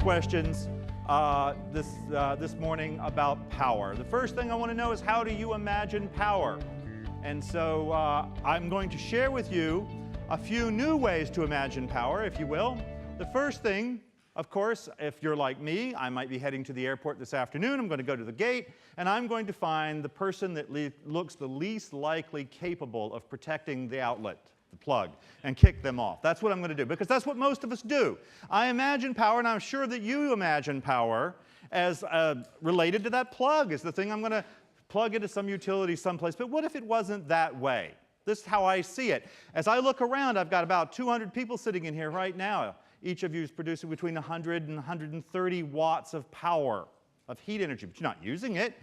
questions this morning about power. The first thing I want to know is, how do you imagine power? And so I'm going to share with you a few new ways to imagine power, if you will. The first thing, of course, if you're like me, I might be heading to the airport this afternoon. I'm going to go to the gate, and I'm going to find the person that looks the least likely capable of protecting the outlet, the plug, and kick them off. That's what I'm going to do, because that's what most of us do. I imagine power, and I'm sure that you imagine power as related to that plug, is the thing I'm going to plug into some utility someplace. But what if it wasn't that way? This is how I see it. As I look around, I've got about 200 people sitting in here right now. Each of you is producing between 100 and 130 watts of power, of heat energy, but you're not using it.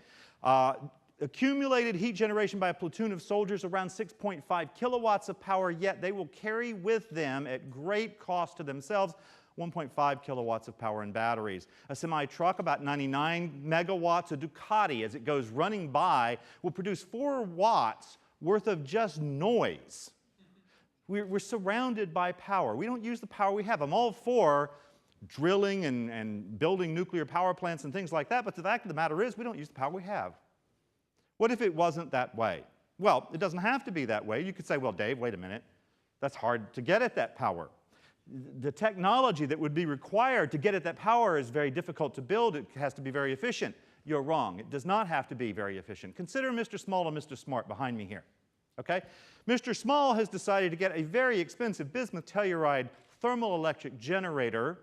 Accumulated heat generation by a platoon of soldiers, around 6.5 kilowatts of power, yet they will carry with them, at great cost to themselves, 1.5 kilowatts of power in batteries. A semi-truck, about 99 megawatts. A Ducati, as it goes running by, will produce 4 watts worth of just noise. We're surrounded by power. We don't use the power we have. I'm all for drilling and building nuclear power plants and things like that, but the fact of the matter is we don't use the power we have. What if it wasn't that way? Well, it doesn't have to be that way. You could say, well, Dave, wait a minute. That's hard to get at that power. The technology that would be required to get at that power is very difficult to build. It has to be very efficient. You're wrong. It does not have to be very efficient. Consider Mr. Small and Mr. Smart behind me here. Okay? Mr. Small has decided to get a very expensive bismuth telluride thermal electric generator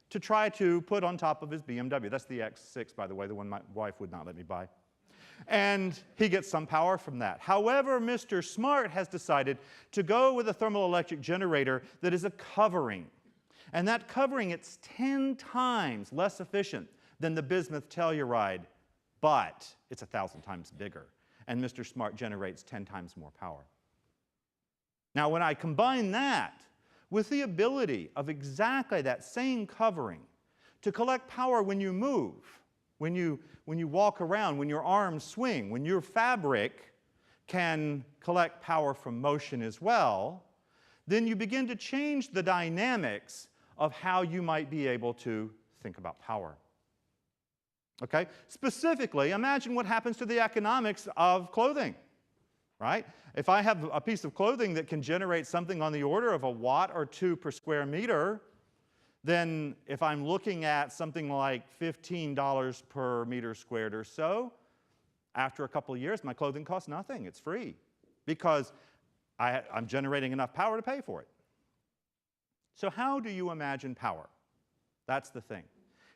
to try to put on top of his BMW. That's the X6, by the way, the one my wife would not let me buy. And he gets some power from that. However, Mr. Smart has decided to go with a thermal electric generator that is a covering. And that covering, it's 10 times less efficient than the bismuth telluride, but it's 1,000 times bigger. And Mr. Smart generates 10 times more power. Now, when I combine that with the ability of exactly that same covering to collect power when you move, when you walk around, when your arms swing, when your fabric can collect power from motion as well, then you begin to change the dynamics of how you might be able to think about power. Okay? Specifically, imagine what happens to the economics of clothing, right? If I have a piece of clothing that can generate something on the order of a watt or 2 per square meter, then if I'm looking at something like $15 per meter squared or so, after a couple of years, my clothing costs nothing. It's free because I'm generating enough power to pay for it. So how do you imagine power? That's the thing.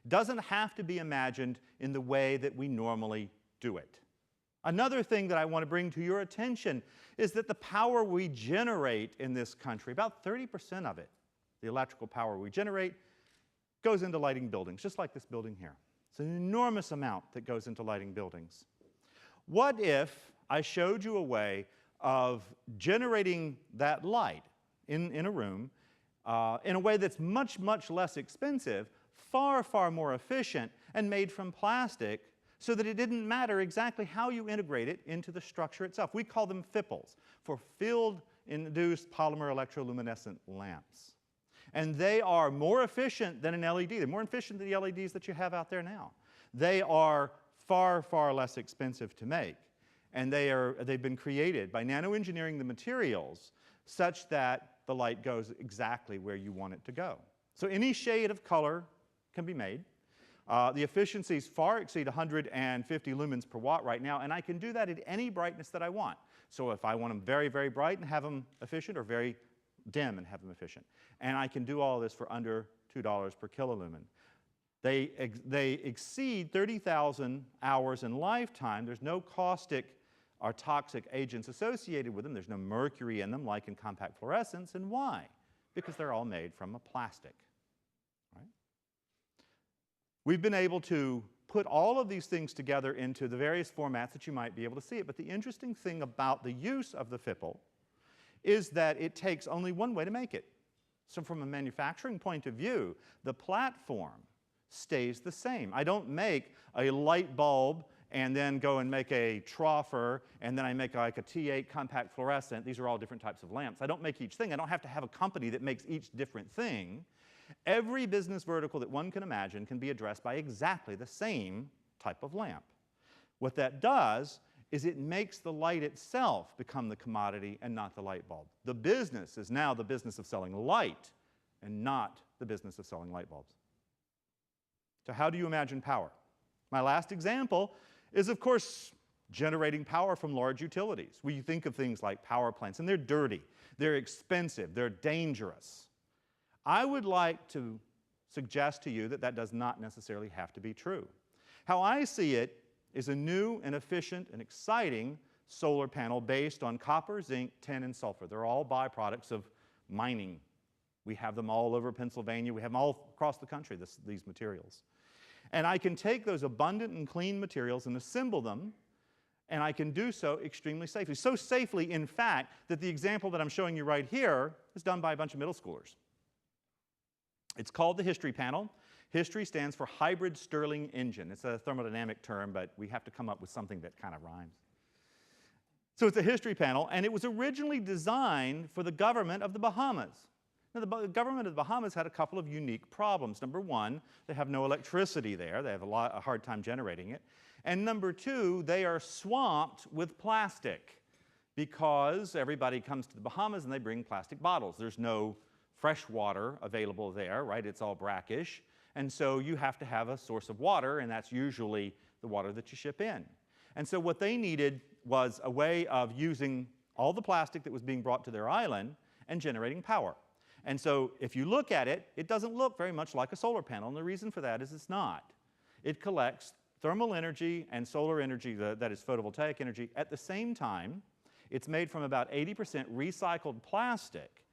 It doesn't have to be imagined in the way that we normally do it. Another thing that I want to bring to your attention is that the power we generate in this country, about 30% of it, the electrical power we generate, goes into lighting buildings, just like this building here. It's an enormous amount that goes into lighting buildings. What if I showed you a way of generating that light in a room in a way that's much, much less expensive, far, far more efficient, and made from plastic, so that it didn't matter exactly how you integrate it into the structure itself? We call them FIPLs, for field-induced polymer electroluminescent lamps. And they are more efficient than an LED. They're more efficient than the LEDs that you have out there now. They are far, far less expensive to make. And they've been created by nanoengineering the materials such that the light goes exactly where you want it to go. So any shade of color can be made. The efficiencies far exceed 150 lumens per watt right now, and I can do that at any brightness that I want. So if I want them very, very bright and have them efficient, or very dim and have them efficient. And I can do all this for under $2 per kilolumen. They exceed 30,000 hours in lifetime. There's no caustic or toxic agents associated with them. There's no mercury in them, like in compact fluorescents. And why? Because they're all made from a plastic. Right? We've been able to put all of these things together into the various formats that you might be able to see it. But the interesting thing about the use of the FIPL is that it takes only one way to make it. So from a manufacturing point of view, the platform stays the same. I don't make a light bulb and then go and make a troffer, and then I make like a T8 compact fluorescent. These are all different types of lamps. I don't make each thing. I don't have to have a company that makes each different thing. Every business vertical that one can imagine can be addressed by exactly the same type of lamp. What that does is it makes the light itself become the commodity and not the light bulb. The business is now the business of selling light and not the business of selling light bulbs. So how do you imagine power? My last example is, of course, generating power from large utilities. We think of things like power plants, and they're dirty, they're expensive, they're dangerous. I would like to suggest to you that that does not necessarily have to be true. How I see it is a new and efficient and exciting solar panel based on copper, zinc, tin, and sulfur. They're all byproducts of mining. We have them all over Pennsylvania. We have them all across the country, these materials. And I can take those abundant and clean materials and assemble them, and I can do so extremely safely. So safely, in fact, that the example that I'm showing you right here is done by a bunch of middle schoolers. It's called the History panel. History stands for Hybrid Stirling Engine. It's a thermodynamic term, but we have to come up with something that kind of rhymes. So it's a history panel, and it was originally designed for the government of the Bahamas. Now, the government of the Bahamas had a couple of unique problems. Number one, they have no electricity there. They have a hard time generating it. And number two, they are swamped with plastic because everybody comes to the Bahamas and they bring plastic bottles. There's no fresh water available there, right? It's all brackish. And so you have to have a source of water, and that's usually the water that you ship in. And so what they needed was a way of using all the plastic that was being brought to their island and generating power. And so if you look at it, it doesn't look very much like a solar panel, and the reason for that is it's not. It collects thermal energy and solar energy, that is photovoltaic energy, at the same time. It's made from about 80% recycled plastic,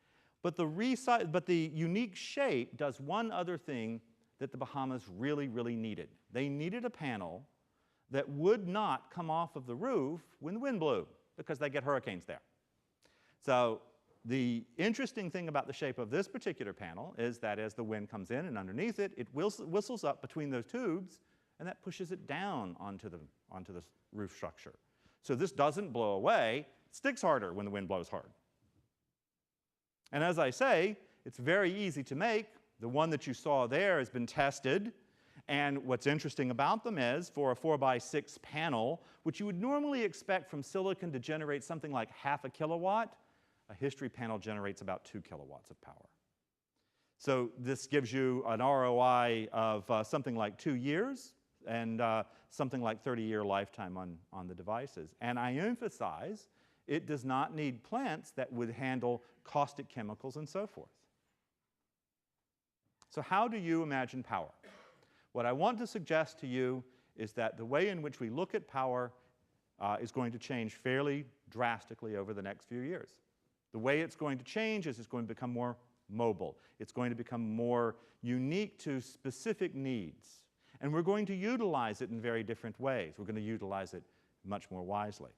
but the unique shape does one other thing that the Bahamas really, really needed. They needed a panel that would not come off of the roof when the wind blew, because they get hurricanes there. So the interesting thing about the shape of this particular panel is that as the wind comes in and underneath it, it whistles up between those tubes, and that pushes it down onto the roof structure. So this doesn't blow away. It sticks harder when the wind blows hard. And as I say, it's very easy to make. The one that you saw there has been tested. And what's interesting about them is, for a 4x6 panel, which you would normally expect from silicon to generate something like ½ kilowatt, a history panel generates about 2 kilowatts of power. So this gives you an ROI of something like 2 years and something like 30-year lifetime on the devices. And I emphasize, it does not need plants that would handle caustic chemicals and so forth. So how do you imagine power? What I want to suggest to you is that the way in which we look at power is going to change fairly drastically over the next few years. The way it's going to change is it's going to become more mobile. It's going to become more unique to specific needs. And we're going to utilize it in very different ways. We're going to utilize it much more wisely.